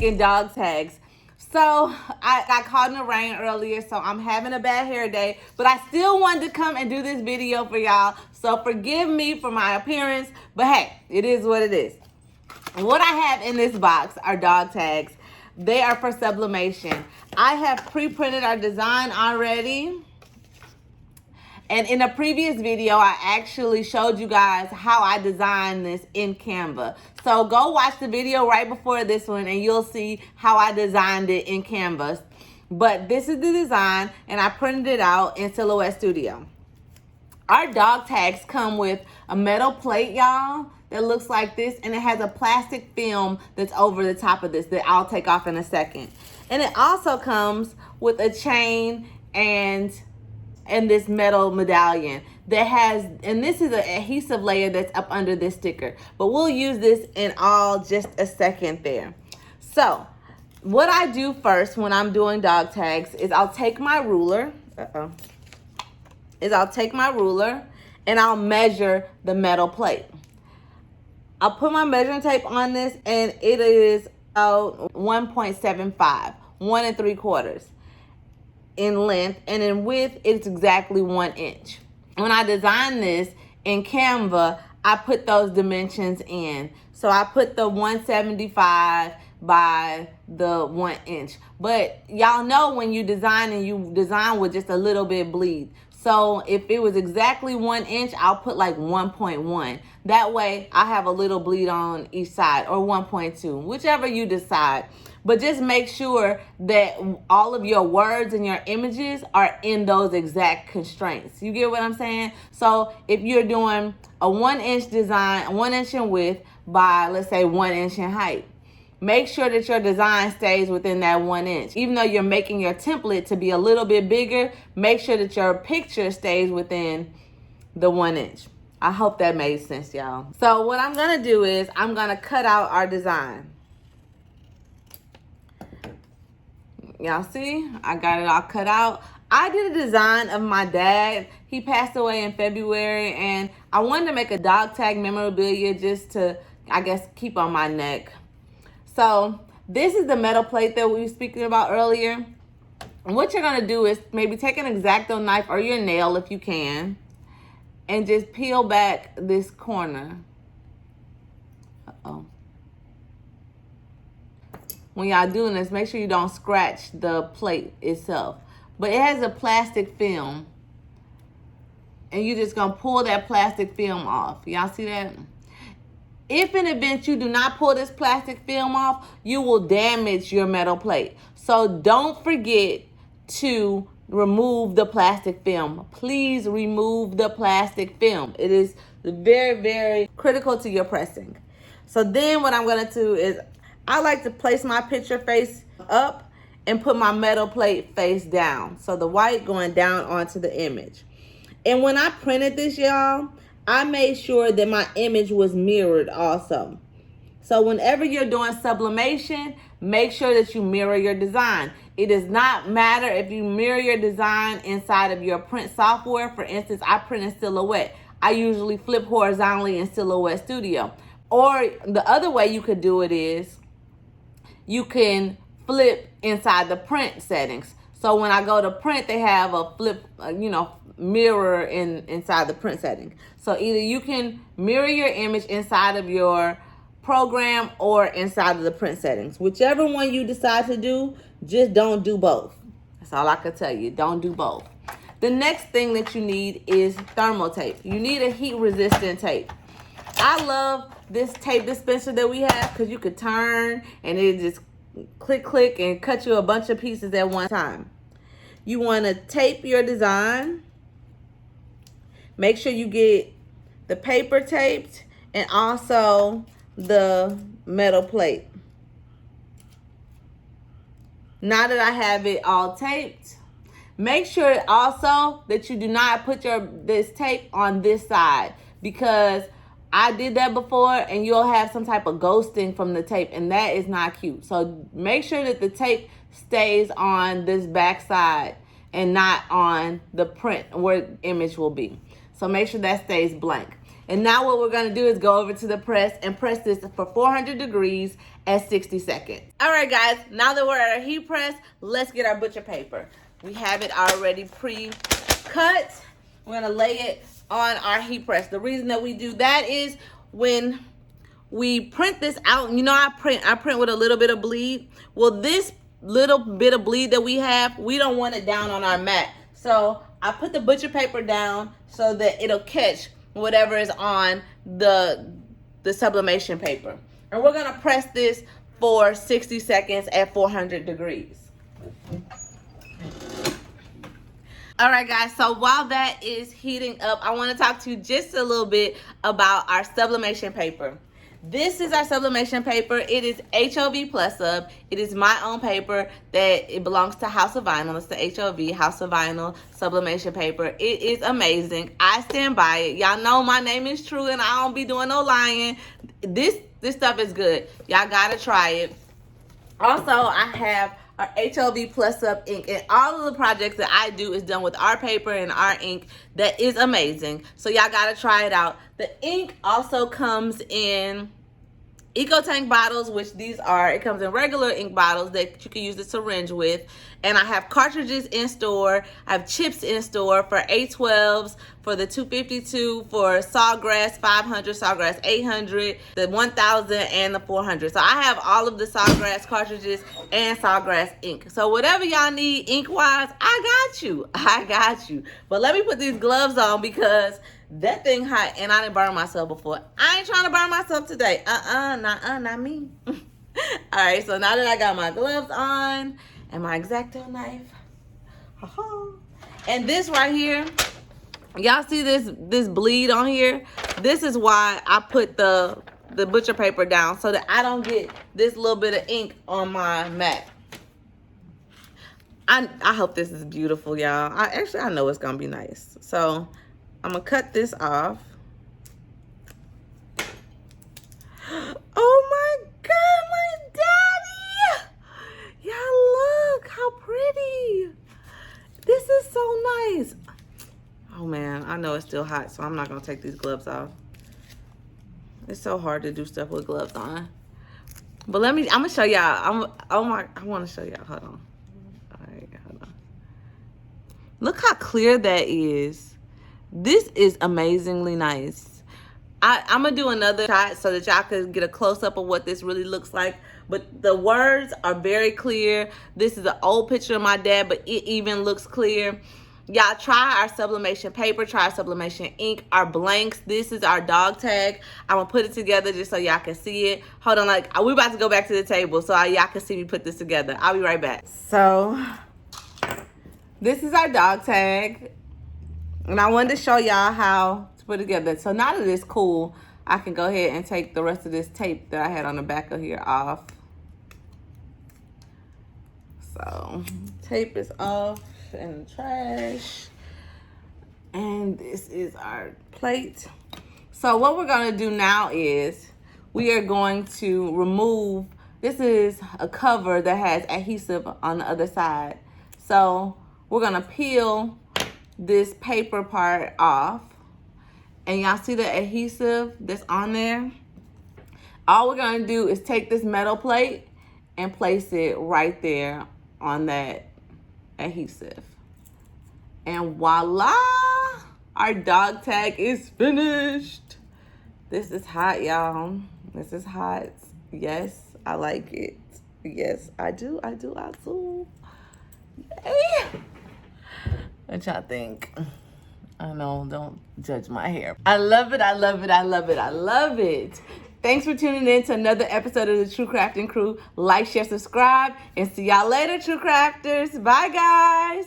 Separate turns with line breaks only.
making dog tags. So I got caught in the rain earlier, so I'm having a bad hair day, but I still wanted to come and do this video for y'all. So forgive me for my appearance, but hey, it is what it is. What I have in this box are dog tags. They are for sublimation. I have pre-printed our design already. And in a previous video, I actually showed you guys how I designed this in Canva. So go watch the video right before this one and you'll see how I designed it in Canvas. But this is the design and I printed it out in Silhouette Studio. Our dog tags come with a metal plate, y'all, that looks like this, and it has a plastic film that's over the top of this that I'll take off in a second. And it also comes with a chain and this metal medallion that has, and this is an adhesive layer that's up under this sticker, but we'll use this in just a second there. So what I do first when I'm doing dog tags is I'll take my ruler, and I'll measure the metal plate. I'll put my measuring tape on this and it is 1.75, 1 3/4 in length, and in width it's exactly 1 inch. When I designed this in Canva, I put those dimensions in. So I put the 175 by the 1 inch. But y'all know when you design with just a little bit bleed. So if it was exactly 1 inch, I'll put like 1.1. That way I have a little bleed on each side, or 1.2, whichever you decide. But just make sure that all of your words and your images are in those exact constraints. You get what I'm saying? So if you're doing a 1 inch design, 1 inch in width by, let's say, 1 inch in height, make sure that your design stays within that 1 inch. Even though you're making your template to be a little bit bigger, make sure that your picture stays within the 1 inch. I hope that made sense, y'all. So what I'm gonna do is I'm gonna cut out our design. Y'all see, I got it all cut out. I did a design of my dad. He passed away in February, and I wanted to make a dog tag memorabilia just to, I guess, keep on my neck. So this is the metal plate that we were speaking about earlier. And what you're gonna do is maybe take an X-Acto knife or your nail if you can, and just peel back this corner. Uh-oh. When y'all doing this, make sure you don't scratch the plate itself. But it has a plastic film, and you're just gonna pull that plastic film off. Y'all see that? If in event you do not pull this plastic film off, you will damage your metal plate. So don't forget to remove the plastic film. Please remove the plastic film. It is very, very critical to your pressing. So then what I'm gonna do is I like to place my picture face up and put my metal plate face down. So the white going down onto the image. And when I printed this, y'all, I made sure that my image was mirrored also. So whenever you're doing sublimation, make sure that you mirror your design. It does not matter if you mirror your design inside of your print software. For instance, I print in Silhouette. I usually flip horizontally in Silhouette Studio. Or the other way you could do it is you can flip inside the print settings. So when I go to print, they have a flip, mirror inside the print setting. So either you can mirror your image inside of your program or inside of the print settings. Whichever one you decide to do, just don't do both. That's all I can tell you. Don't do both. The next thing that you need is thermal tape. You need a heat resistant tape. I love this tape dispenser that we have because you could turn and it just click and cut you a bunch of pieces at one time. You want to tape your design. Make sure you get the paper taped and also the metal plate. Now that I have it all taped, make sure also that you do not put this tape on this side, because I did that before and you'll have some type of ghosting from the tape, and that is not cute. So make sure that the tape stays on this back side and not on the print where the image will be. So make sure that stays blank. And now what we're gonna do is go over to the press and press this for 400 degrees at 60 seconds. All right, guys, now that we're at our heat press, let's get our butcher paper. We have it already pre-cut. We're gonna lay it on our heat press. The reason that we do that is when we print this out, you know, I print with a little bit of bleed. Well, this little bit of bleed that we have, we don't want it down on our mat. So I put the butcher paper down so that it'll catch whatever is on the sublimation paper. And we're gonna press this for 60 seconds at 400 degrees. All right, guys, so while that is heating up, I wanna talk to you just a little bit about our sublimation paper. This is our sublimation paper. It is HOV Plus Sub. It is my own paper that it belongs to House of Vinyl. It's the HOV, House of Vinyl sublimation paper. It is amazing. I stand by it. Y'all know my name is true and I don't be doing no lying. This stuff is good. Y'all gotta try it. Also, I have our HOV Plus Sub ink, and all of the projects that I do is done with our paper and our ink. That is amazing. So y'all gotta try it out. The ink also comes in Eco Tank bottles, which these are, it comes in regular ink bottles that you can use the syringe with. And I have cartridges in store. I have chips in store for A12s, for the 252, for Sawgrass 500, Sawgrass 800, the 1000, and the 400. So I have all of the Sawgrass cartridges and Sawgrass ink. So whatever y'all need ink-wise, I got you. I got you. But let me put these gloves on because that thing hot and I didn't burn myself before. I ain't trying to burn myself today. Not me. All right, so now that I got my gloves on and my X-Acto knife, and this right here, y'all see this bleed on here? This is why I put the butcher paper down, so that I don't get this little bit of ink on my mat. I hope this is beautiful, y'all. I know it's gonna be nice. So I'm gonna cut this off. Oh my God, my daddy! Y'all look how pretty. This is so nice. Oh man, I know it's still hot, so I'm not gonna take these gloves off. It's so hard to do stuff with gloves on. But I'm gonna show y'all. I wanna show y'all, hold on. All right, hold on. Look how clear that is. This is amazingly nice. I'm gonna do another shot so that y'all can get a close-up of what this really looks like. But the words are very clear. This is an old picture of my dad, but it even looks clear. Y'all try our sublimation paper, try our sublimation ink, our blanks. This is our dog tag. I'm gonna put it together just so y'all can see it. Hold on, like we're about to go back to the table so y'all can see me put this together. I'll be right back. So this is our dog tag. And I wanted to show y'all how to put it together. So now that it's cool, I can go ahead and take the rest of this tape that I had on the back of here off. So tape is off in the trash. And this is our plate. So what we're gonna do now is we are going to remove, this is a cover that has adhesive on the other side. So we're gonna peel this paper part off, and y'all see the adhesive that's on there? All we're gonna do is take this metal plate and place it right there on that adhesive. And voila, our dog tag is finished. This is hot, y'all. This is hot. Yes, I like it. Yes, I do. Yay. What y'all think? I know, don't judge my hair. I love it, I love it, I love it, I love it. Thanks for tuning in to another episode of the True Crafting Crew. Like, share, subscribe, and see y'all later, True Crafters. Bye, guys.